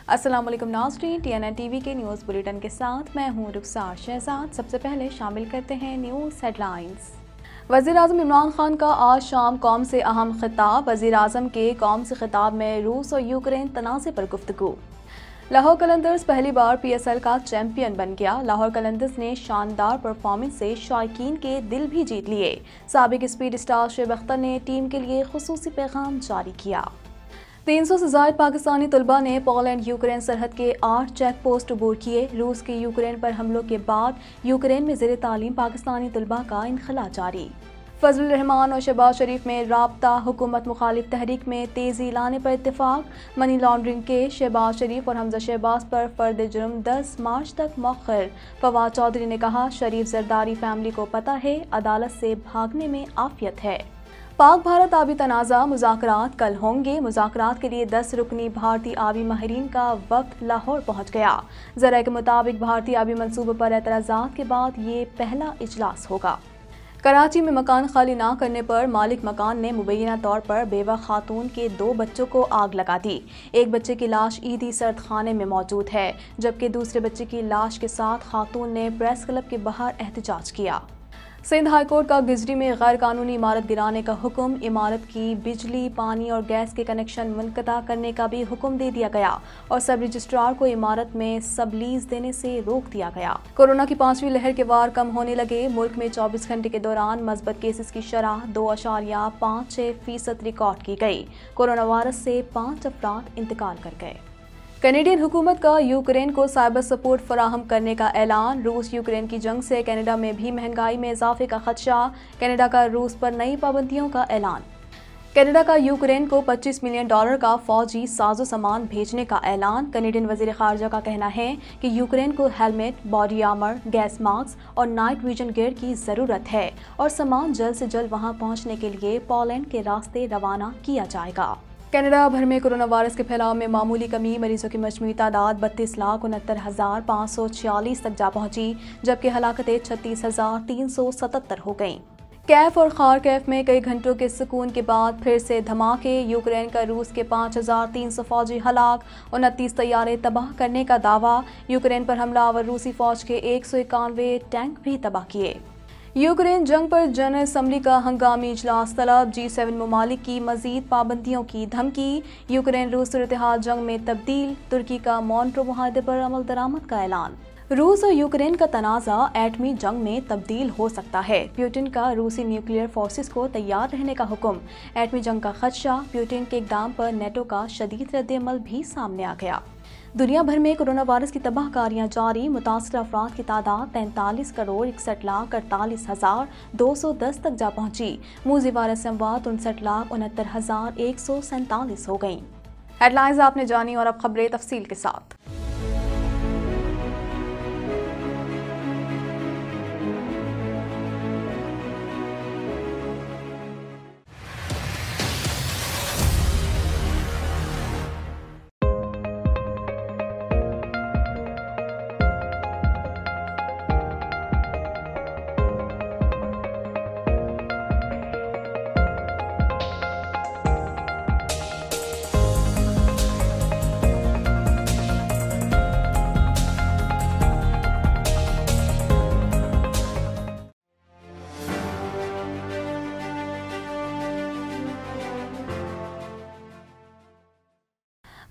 अस्सलाम वालेकुम नाज़रीन, TNN टीवी के न्यूज़ बुलेटिन के साथ मैं हूं रुखसार शहजाद। सबसे पहले शामिल करते हैं न्यूज़ हेडलाइंस। वज़ीर आज़म इमरान खान का आज शाम कौम से अहम खिताब। वज़ीर आज़म के कौम से खिताब में रूस और यूक्रेन तनाज़े पर गुफ्तगू। लाहौर कलंदर्स पहली बार PSL का चैंपियन बन गया। लाहौर कलंदर्स ने शानदार परफॉर्मेंस से शायकीन के दिल भी जीत लिए। साबिक स्पीड स्टार शुएब अख्तर ने टीम के लिए खुसूसी पैगाम जारी किया। 300 से ज़ायद पाकिस्तानी तलबा ने पोलैंड यूक्रेन सरहद के 8 चेक पोस्ट अबूर किए। रूस के यूक्रेन पर हमलों के बाद यूक्रेन में ज़ेर तालीम पाकिस्तानी तलबा का इनखला जारी। फजलुर रहमान और शहबाज शरीफ में राब्ता। हुकूमत मुखालिफ तहरीक में तेज़ी लाने पर इत्तेफाक। मनी लॉन्ड्रिंग के शहबाज शरीफ और हमजा शहबाज पर फर्द जुर्म 10 मार्च तक मौखर। फवाद चौधरी ने कहा, शरीफ जरदारी फैमिली को पता है अदालत से भागने में आफियत है। पाक भारत आबी तनाज़ा मुज़ाकरात कल होंगे। मुज़ाकरात के लिए 10 रुकनी भारतीय आबी माहिरीन का वफ्द लाहौर पहुँच गया। ज़राए के मुताबिक भारतीय आबी मंसूबे पर एतराज़ात के बाद ये पहला इजलास होगा। कराची में मकान खाली ना करने पर मालिक मकान ने मुबैना तौर पर बेवा खातून के 2 बच्चों को आग लगा दी। एक बच्चे की लाश ईदी सर्द खाने में मौजूद है, जबकि दूसरे बच्चे की लाश के साथ खातून ने प्रेस क्लब के बाहर एहतजाज किया। सिंध हाईकोर्ट का गिजरी में गैर कानूनी इमारत गिराने का हुक्म। इमारत की बिजली, पानी और गैस के कनेक्शन मुनक़ता करने का भी हुक्म दे दिया गया और सब रजिस्ट्रार को इमारत में सबलीज देने से रोक दिया गया। कोरोना की 5वीं लहर के वार कम होने लगे। मुल्क में 24 घंटे के दौरान मस्बत केसेस की शरह 2.56% रिकॉर्ड की गई। कोरोना वायरस से 5 अफराद इंतकाल कर गए। कैनेडियन हुकूमत का यूक्रेन को साइबर सपोर्ट फराहम करने का ऐलान। रूस यूक्रेन की जंग से कनाडा में भी महंगाई में इजाफे का खदशा। कनाडा का रूस पर नई पाबंदियों का ऐलान। कनाडा का यूक्रेन को $25 मिलियन का फौजी साजो सामान भेजने का ऐलान। कैनेडियन वजीर खारजा का कहना है कि यूक्रेन को helmet, body armour, gas mask और नाइट विजन गियर की ज़रूरत है और सामान जल्द से जल्द वहां पहुंचने के लिए पोलैंड के रास्ते रवाना किया जाएगा। कनाडा भर में कोरोना वायरस के फैलाव में मामूली कमी। मरीजों की मजमूई तादाद 32,69,546 तक जा पहुंची, जबकि हलाकतें 36,377 हो गईं। कैफ और खारकेफ में कई घंटों के सुकून के बाद फिर से धमाके। यूक्रेन का रूस के 5,300 फौजी हलाक, 29 तैयारे तबाह करने का दावा। यूक्रेन पर हमलावर रूसी फौज के 191 टैंक भी तबाह किए। यूक्रेन जंग पर जनरल असम्बली का हंगामी इजलास तलब। G7 ममालिक की मजीद पाबंदियों की धमकी। यूक्रेन रूस सूरत-ए-हाल जंग में तब्दील। तुर्की का मॉन्ट्रो मुआहदे पर अमल दरामद का ऐलान। रूस और यूक्रेन का तनाज़ा एटमी जंग में तब्दील हो सकता है। पुतिन का रूसी न्यूक्लियर फोर्सेस को तैयार रहने का हुक्म। एटमी जंग का खदशा। पुतिन के इक़दाम पर नेटो का शदीद रद्द-ए-अमल भी सामने आ गया। दुनिया भर में कोरोना वायरस की तबाहकारियां जारी। मुतासर अफराद की तादाद 43,48,48,210 तक जा पहुंची। मूजी वायरस से अमवात 59,69,147 हो गईं। हेडलाइंस आपने जानी और अब खबरें तफसील के साथ।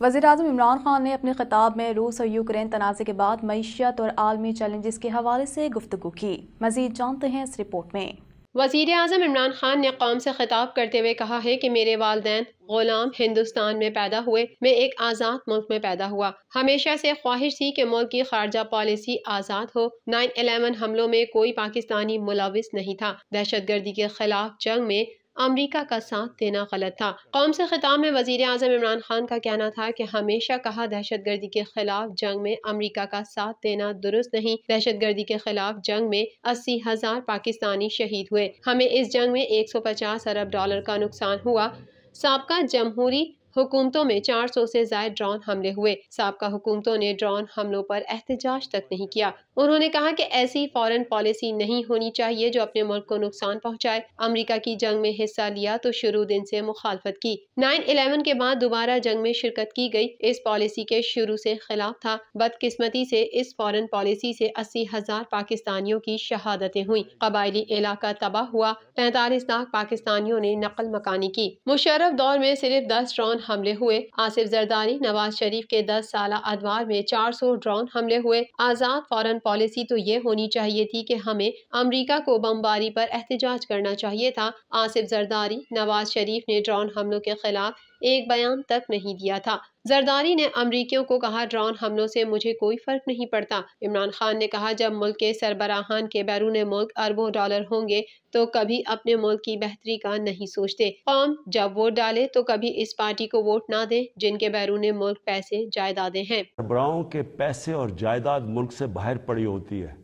वज़ीर आज़म इमरान खान ने अपने खिताब में रूस और यूक्रेन तनाज़े के बाद मईशत और आलमी चैलेंजेस के हवाले से गुफ्तगू की। मज़ीद जानते हैं इस रिपोर्ट में। वज़ीर आज़म इमरान खान ने कौम से खिताब करते हुए कहा है कि मेरे वालिदैन गुलाम हिंदुस्तान में पैदा हुए, मैं एक आज़ाद मुल्क में पैदा हुआ। हमेशा से ख्वाहिश थी कि मुल्क की खारजा पॉलिसी आज़ाद हो। 9/11 हमलों में कोई पाकिस्तानी मुलविस नहीं था। दहशतगर्दी के खिलाफ जंग में अमरीका का साथ देना गलत था। कौम से खिताब में वज़ीर आज़म इमरान खान का कहना था कि हमेशा कहा दहशतगर्दी के खिलाफ जंग में अमरीका का साथ देना दुरुस्त नहीं। दहशतगर्दी के खिलाफ जंग में 80,000 पाकिस्तानी शहीद हुए। हमें इस जंग में $150 अरब का नुकसान हुआ। साबका जमहूरी हुकूमतों में 400 से ज्यादा ड्रोन हमले हुए। साबका हुकूमतों ने ड्रोन हमलों पर एहतजाज तक नहीं किया। उन्होंने कहा कि ऐसी फॉरेन पॉलिसी नहीं होनी चाहिए जो अपने मुल्क को नुकसान पहुंचाए। अमेरिका की जंग में हिस्सा लिया तो शुरू दिन से मुखालफत की। 9/11 के बाद दोबारा जंग में शिरकत की गई। इस पॉलिसी के शुरू से खिलाफ था। बदकिस्मती से इस फॉरेन पॉलिसी से 80,000 पाकिस्तानियों की शहादतें हुई। कबायली इलाका तबाह हुआ। 45 लाख पाकिस्तानियों ने नकल मकानी की। मुशर्रफ दौर में सिर्फ 10 ड्रोन हमले हुए। आसिफ जरदारी नवाज शरीफ के 10 साला अदवार में 400 ड्रोन हमले हुए। आजाद फॉरेन पॉलिसी तो ये होनी चाहिए थी कि हमें अमरीका को बमबारी पर एहतजाज करना चाहिए था। आसिफ जरदारी नवाज शरीफ ने ड्रोन हमलों के खिलाफ एक बयान तक नहीं दिया था। जरदारी ने अमरीकियों को कहा, ड्रोन हमलों से मुझे कोई फर्क नहीं पड़ता। इमरान खान ने कहा, जब मुल्क के सरबराहान के बैरून मुल्क अरबों डॉलर होंगे तो कभी अपने मुल्क की बेहतरी का नहीं सोचते। कौम जब वोट डाले तो कभी इस पार्टी को वोट ना दे जिनके बैरून मुल्क पैसे जायदादें हैं। सरबराहों के पैसे और जायदाद मुल्क से बाहर पड़ी होती है।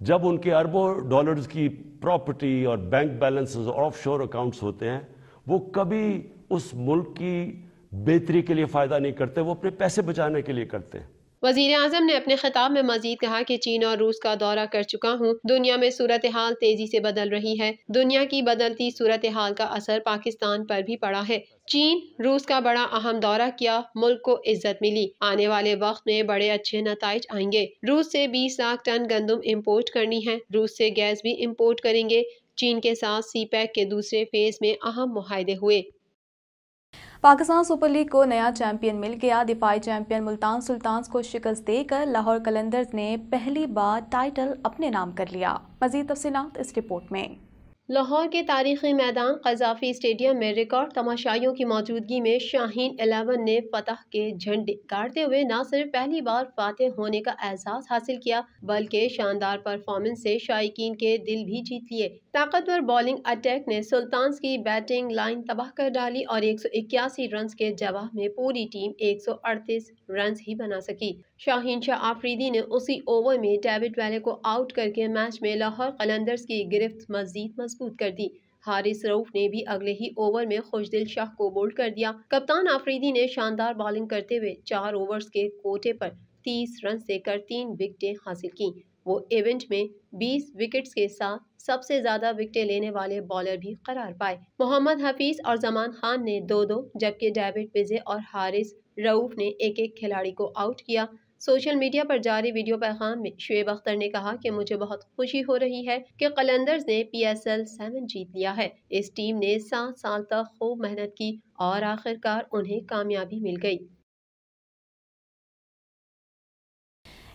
जब उनके अरबों डॉलर्स की प्रॉपर्टी और बैंक बैलेंसेस और ऑफशोर अकाउंट्स होते हैं, वो कभी उस मुल्क की बेहतरी के लिए फायदा नहीं करते, वो अपने पैसे बचाने के लिए करते हैं। वजीर आजम ने अपने खिताब में मजीद कहा कि चीन और रूस का दौरा कर चुका हूँ। दुनिया में सूरत हाल तेजी से बदल रही है। दुनिया की बदलती सूरत हाल का असर पाकिस्तान पर भी पड़ा है। चीन रूस का बड़ा अहम दौरा किया, मुल्क को इज्जत मिली। आने वाले वक्त में बड़े अच्छे नताइज आएंगे। रूस से 20 लाख टन गंदम इम्पोर्ट करनी है। रूस से गैस भी इम्पोर्ट करेंगे। चीन के साथ सीपैक के दूसरे फेज में अहम मुआहदे हुए। पाकिस्तान सुपर लीग को नया चैंपियन मिल गया। दिफाई चैंपियन मुल्तान सुल्तान्स को शिकस्त देकर लाहौर कलंदर्स ने पहली बार टाइटल अपने नाम कर लिया। मजीद तफसीलात इस रिपोर्ट में। लाहौर के तारीखी मैदान क़ज़ाफ़ी स्टेडियम में रिकॉर्ड तमाशाइयों की मौजूदगी में शाहीन 11 ने फतह के झंडे गाड़ते हुए न सिर्फ पहली बार फातेह होने का एहसास हासिल किया, बल्कि शानदार परफॉर्मेंस से शायकीन के दिल भी जीत लिए। ताकतवर बॉलिंग अटैक ने सुल्तान्स की बैटिंग लाइन तबाह कर डाली और 181 रन के जवाब में पूरी टीम 138 रन ही बना सकी। शाहीन शाह आफरीदी ने उसी ओवर में डेविड वैले को आउट करके मैच में लाहौर कलंदर्स की गिरफ्त मजीद मजबूत कर दी। हारिस रऊफ ने भी अगले ही ओवर में खुशदिल शाह को बोल्ड कर दिया। कप्तान आफरीदी ने शानदार बॉलिंग करते हुए 4 ओवर्स के कोटे पर 30 रन देकर 3 विकेटें हासिल की। वो इवेंट में 20 विकेट्स के साथ सबसे ज्यादा विकेटें लेने वाले बॉलर भी करार पाए। मोहम्मद हफीज और जमान खान ने 2-2, जबकि डेविड विजे और हारिस रऊफ ने एक-एक खिलाड़ी को आउट किया। सोशल मीडिया पर जारी वीडियो पैगाम में शुएब अख्तर ने कहा कि मुझे बहुत खुशी हो रही है कि कलंदर्स ने PSL 7 जीत लिया है। इस टीम ने 7 साल तक खूब मेहनत की और आखिरकार उन्हें कामयाबी मिल गई।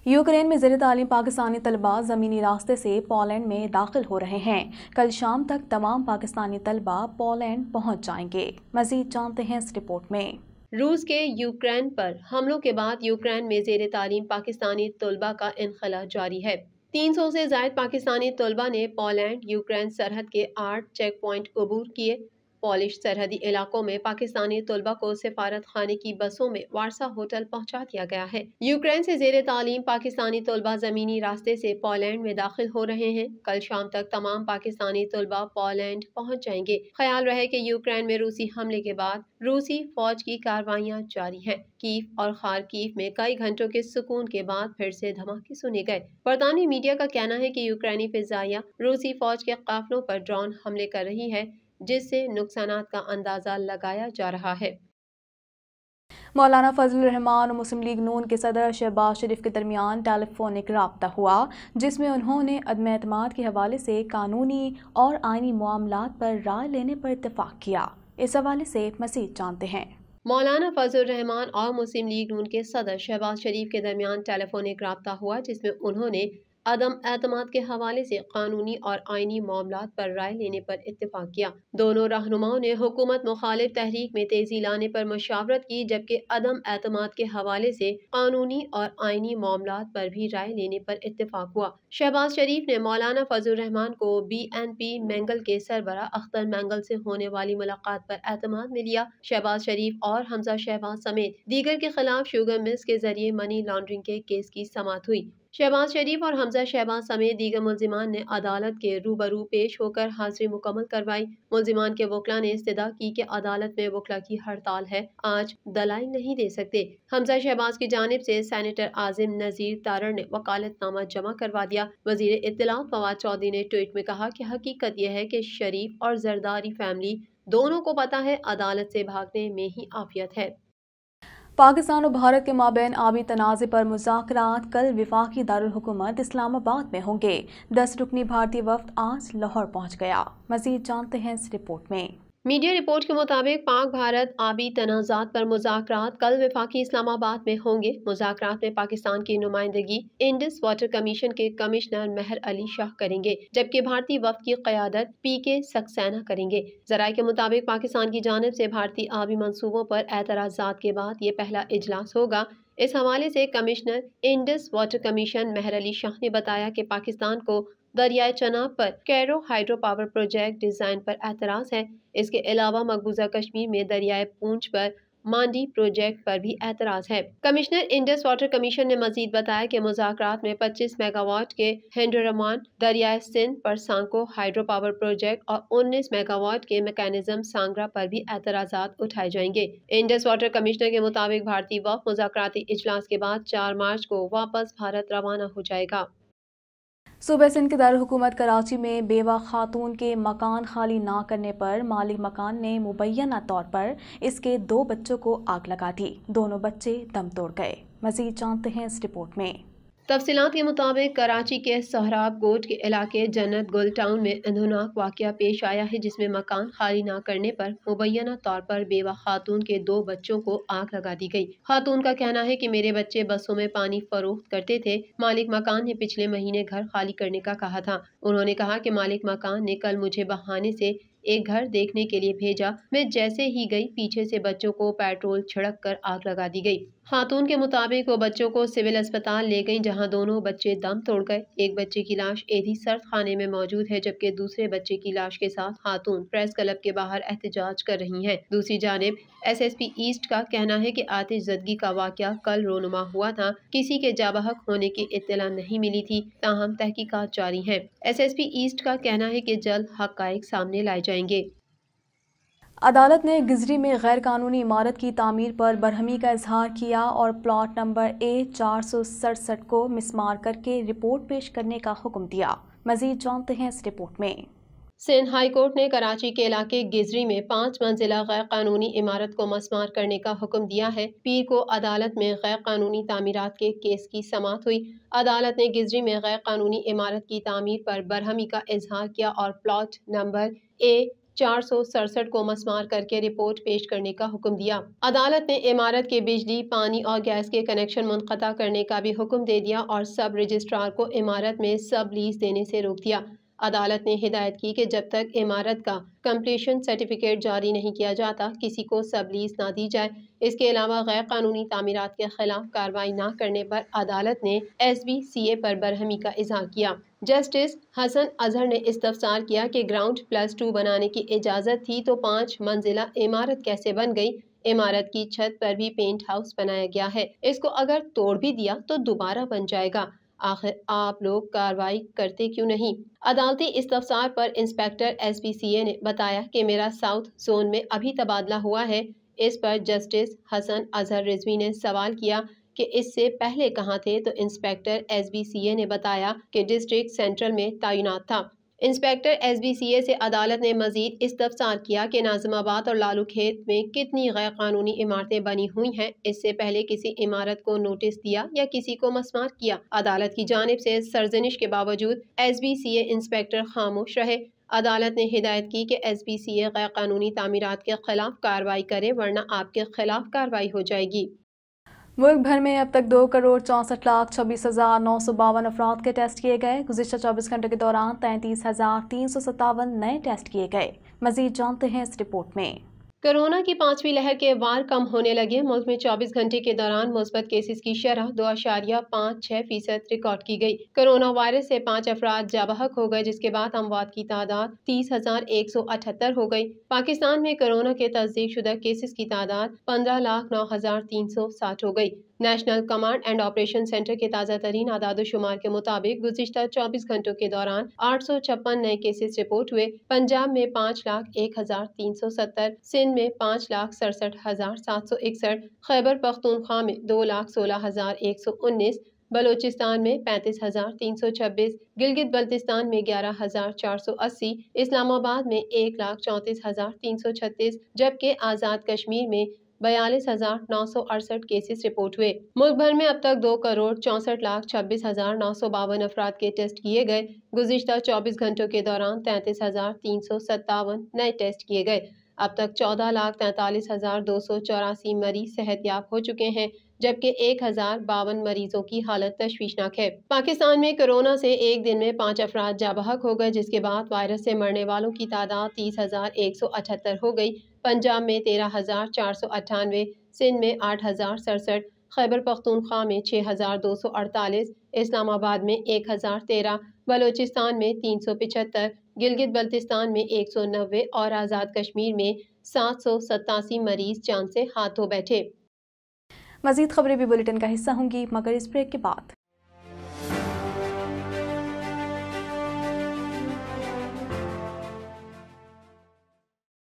यूक्रेन में ज़ेर तालीम पाकिस्तानी तलबा ज़मीनी रास्ते से पोलैंड में दाखिल हो रहे हैं। कल शाम तक तमाम पाकिस्तानी तलबा पोलैंड पहुंच जाएंगे। मज़ीद जानते हैं इस रिपोर्ट में। रूस के यूक्रेन पर हमलों के बाद यूक्रेन में ज़ेर तालीम पाकिस्तानी तलबा का इनखला जारी है। 300 से ज़ायद पाकिस्तानी तलबा ने पोलैंड यूक्रेन सरहद के 8 चेक पॉइंट अबूर किए। पॉलिश सरहदी इलाकों में पाकिस्तानी तलबा को सिफारत खाने की बसों में वारसा होटल पहुंचा दिया गया है। यूक्रेन से ज़ेर तालीम पाकिस्तानी तलबा ज़मीनी रास्ते से पोलैंड में दाखिल हो रहे हैं। कल शाम तक तमाम पाकिस्तानी तलबा पोलैंड पहुंच जाएंगे। ख्याल रहे कि यूक्रेन में रूसी हमले के बाद रूसी फौज की कार्रवाइयां जारी हैं। कीव और खारकीव में कई घंटों के सुकून के बाद फिर से धमाके सुने गए। बरतानवी मीडिया का कहना है कि यूक्रेनी फिजाइया रूसी फौज के काफिलों पर ड्रोन हमले कर रही है, जिससे नुकसानात का अंदाजा लगाया जा रहा है। मौलाना फजलुर रहमान और मुस्लिम लीग नून के सदर शहबाज शरीफ के दरमियान टेलीफोनिक राब्ता हुआ, जिसमें उन्होंने अदम एतमाद के हवाले से कानूनी और आइनी मामलात पर राय लेने पर इत्तेफाक किया। इस हवाले से मज़ीद जानते हैं। मौलाना फजलुर रहमान और मुस्लिम लीग नून के सदर शहबाज शरीफ के दरमियान टेलीफोनिक राब्ता हुआ, जिसमें उन्होंने अदम एतमाद के हवाले से कानूनी और आइनी मामलात पर राय लेने पर इत्तेफाक किया। दोनों रहनुमाओं ने हुकूमत मुखालिफ तहरीक में तेजी लाने पर मशावरत की, जबकि अदम एतमाद के हवाले से कानूनी और आइनी मामलात पर भी राय लेने पर इत्तेफाक हुआ। शहबाज शरीफ ने मौलाना फजलुर रहमान को BNP मैंगल के सरबरा अख्तर मैंगल से होने वाली मुलाकात पर एतमाद में लिया। शहबाज शरीफ और हमजा शहबाज समेत दीगर के खिलाफ शुगर मिल्स के जरिए मनी लॉन्ड्रिंग के केस की समाअत हुई। शहबाज शरीफ और हमजा शहबाज समेत दीगर मुल्जिमान ने अदालत के रूबरू पेश होकर हाजिरी मुकम्मल करवाई। मुल्जिमान के वकला ने इस्तदा की कि अदालत में वकला की हड़ताल है, आज दलाइल नहीं दे सकते। हमजा शहबाज की जानिब से सेनेटर आजिम नजीर तारड़ ने वकालतनामा जमा करवा दिया। वजीर इत्तलात फवाद चौधरी ने ट्वीट में कहा कि हकीकत यह है कि शरीफ और जरदारी फैमिली दोनों को पता है अदालत से भागने में ही आफियत है। पाकिस्तान और भारत के माबैन आबी तनाज़े पर मुज़ाकरात कल वफाकी दारुल हुकूमत इस्लामाबाद में होंगे। 10 रुकनी भारतीय वफ़द आज लाहौर पहुँच गया। मज़ीद जानते हैं इस रिपोर्ट में। मीडिया रिपोर्ट के मुताबिक पाक भारत आबी तनाज़ात पर मुज़ाकरात कल वफाकी इस्लामाबाद में होंगे। मुज़ाकरात में पाकिस्तान की नुमाइंदगी इंडस वाटर कमीशन के कमिश्नर मेहर अली शाह करेंगे, जबकि भारतीय वफ़द की क़यादत PK सक्सेना करेंगे। ज़राए के मुताबिक पाकिस्तान की जानिब से भारतीय आबी मंसूबों पर एतराज़ात के बाद ये पहला इजलास होगा। इस हवाले से commissioner Indus water commission Mehar Ali Shah ने बताया कि पाकिस्तान को दरियाए चनाब पर Kiru hydro power project design पर एतराज़ है। इसके अलावा मकबूजा कश्मीर में दरियाए पूंछ पर मांडी प्रोजेक्ट पर भी एतराज़ है। कमिश्नर इंडस वाटर कमीशन ने मजीद बताया कि मुज़ाकरात में 25 मेगावाट के हेंडरमान दरियाए सिंध पर सांको हाइड्रो पावर प्रोजेक्ट और 19 मेगावाट के मैकेनिज्म सांगरा पर भी एतराज़ात उठाए जाएंगे। इंडस वाटर कमिश्नर के मुताबिक भारतीय वफ़द मुज़ाकराती इजलास के बाद 4 मार्च को वापस भारत रवाना हो जाएगा। सूबे सिंध के दारुल हुकूमत कराची में बेवा खातून के मकान खाली ना करने पर मालिक मकान ने मुबैना तौर पर इसके 2 बच्चों को आग लगा दी। दोनों बच्चे दम तोड़ गए। मजीद जानते हैं इस रिपोर्ट में। तफसीलात के मुताबिक कराची के सोहराब कोट के इलाके जन्नत गुल टाउन में अंधुनाक वाकया पेश आया है, जिसमें मकान खाली ना करने पर मुबैना तौर पर बेवा खातून के 2 बच्चों को आग लगा दी गई। खातून का कहना है कि मेरे बच्चे बसों में पानी फरोख्त करते थे। मालिक मकान ने पिछले महीने घर खाली करने का कहा था। उन्होंने कहा कि मालिक मकान ने कल मुझे बहाने से एक घर देखने के लिए भेजा। मैं जैसे ही गई, पीछे से बच्चों को पेट्रोल छिड़क कर आग लगा दी गई। खातून के मुताबिक वो बच्चों को सिविल अस्पताल ले गई, जहां दोनों बच्चे दम तोड़ गए। एक बच्चे की लाश एधी सर्द खाने में मौजूद है, जबकि दूसरे बच्चे की लाश के साथ खातून प्रेस क्लब के बाहर एहतजाज कर रही हैं। दूसरी जानिब SSP ईस्ट का कहना है कि आतिश ज़दगी का वाकया कल रोनुमा हुआ था। किसी के जाबहक होने की इत्तला नहीं मिली थी, ताहम तहकीकात जारी है। SSP ईस्ट का कहना है कि जल्द हक़ाइक़ सामने लाए जाएंगे। अदालत ने गिजरी में गैर कानूनी इमारत की तामीर पर बरहमी का इजहार किया और प्लॉट नंबर A467 को मिसमार करके रिपोर्ट पेश करने का हुक्म दिया। मजीद जानते हैं इस रिपोर्ट में। सिंध हाई कोर्ट ने कराची के इलाके गिजरी में 5 मंजिला गैर कानूनी इमारत को मसमार करने का हुक्म दिया है। पीर को अदालत में गैर कानूनी तामीरात के केस की समाअत हुई। अदालत ने गिजरी में गैर कानूनी इमारत की तामीर पर बरहमी का इजहार किया और प्लॉट नंबर A467 को मसमार करके रिपोर्ट पेश करने का हुक्म दिया। अदालत ने इमारत के बिजली, पानी और गैस के कनेक्शन मुनक़ता करने का भी हुक्म दे दिया और सब रजिस्ट्रार को इमारत में सब लीज देने से रोक दिया। अदालत ने हिदायत की कि जब तक इमारत का कंप्लीशन सर्टिफिकेट जारी नहीं किया जाता, किसी को सब लीज ना दी जाए। इसके अलावा गैर कानूनी तामीरात के खिलाफ कार्रवाई न करने पर अदालत ने SBCA पर बरहमी का इजहार किया। जस्टिस हसन अजहर ने इस्तफसार किया कि ग्राउंड +2 बनाने की इजाज़त थी तो 5 मंजिला इमारत कैसे बन गई। इमारत की छत पर भी पेंट हाउस बनाया गया है, इसको अगर तोड़ भी दिया तो दोबारा बन जाएगा। आखिर आप लोग कार्रवाई करते क्यों नहीं। अदालती इस्तफसार पर इंस्पेक्टर SBCA ने बताया कि मेरा साउथ जोन में अभी तबादला हुआ है। इस पर जस्टिस हसन अजहर रिजवी ने सवाल किया कि इससे पहले कहाँ थे, तो इंस्पेक्टर SBCA ने बताया कि डिस्ट्रिक्ट सेंट्रल में तैनात था। इंस्पेक्टर SBCA से अदालत ने मजीद इस्तफसार किया कि नाज़िमाबाद और लालू खेत में कितनी गैर कानूनी इमारतें बनी हुई हैं, इससे पहले किसी इमारत को नोटिस दिया या किसी को मसमार किया। अदालत की जानिब से सरजनिश के बावजूद SBCA इंस्पेक्टर खामोश रहे। अदालत ने हिदायत की कि SBCA गैर कानूनी तामीरात के खिलाफ कार्रवाई करे, वरना आपके खिलाफ कार्रवाई हो जाएगी। मुल्क भर में अब तक 2,64,26,952 अफराद के टेस्ट किए गए। गुज़िश्ता 24 घंटे के दौरान 33,357 नए टेस्ट किए गए। मजीद जानते हैं इस रिपोर्ट में। कोरोना की 5वीं लहर के वार कम होने लगे। मुल्क में 24 घंटे के दौरान मुस्बत केसेस की शरह 2.56% रिकॉर्ड की गई। कोरोना वायरस से 5 अफराद जाबहक हो गए, जिसके बाद अमवात की तादाद 30,178 हो गई। पाकिस्तान में कोरोना के तस्दीक शुदा केसेस की तादाद 15,09,360 हो गई। National command and operation centre के ताज़ा तरीन आदाद-ओ-शुमार के मुताबिक गुज़िश्ता 24 घंटों के दौरान 856 नए केसेस रिपोर्ट हुए। पंजाब में 5,01,370, सिंध में 5,67,761, खैबर पख्तूनख्वा में 2,16,119, बलोचिस्तान में 35,326, गिलगित बल्तिस्तान में 11,480, इस्लामाबाद में 1,34,336, जबकि आज़ाद कश्मीर में 42,968 केसेस रिपोर्ट हुए। मुल्क भर में अब तक 2,64,26,952 अफराद के टेस्ट किए गए। गुज़िश्ता 24 घंटों के दौरान 33,357 नए टेस्ट किए गए। अब तक 14,43,284 मरीज सेहतयाब हो चुके हैं, जबकि 1,052 मरीजों की हालत तशवीशनाक है। पाकिस्तान में कोरोना से एक दिन में 5 अफराद जाबहक हो गए, जिसके बाद वायरस से मरने वालों की तादाद 30,178 हो गई। पंजाब में 13,498, सिंध में 8,067, खैबर पख्तूनख्वा में 6,248, इस्लामाबाद में 1,013, बलोचिस्तान में 375, गिलगित बल्तिस्तान में 190 और आज़ाद कश्मीर में 787 मरीज जान से हाथ धो बैठे। मज़ीद खबरें भी बुलेटिन का हिस्सा होंगी, मगर इस ब्रेक के बाद।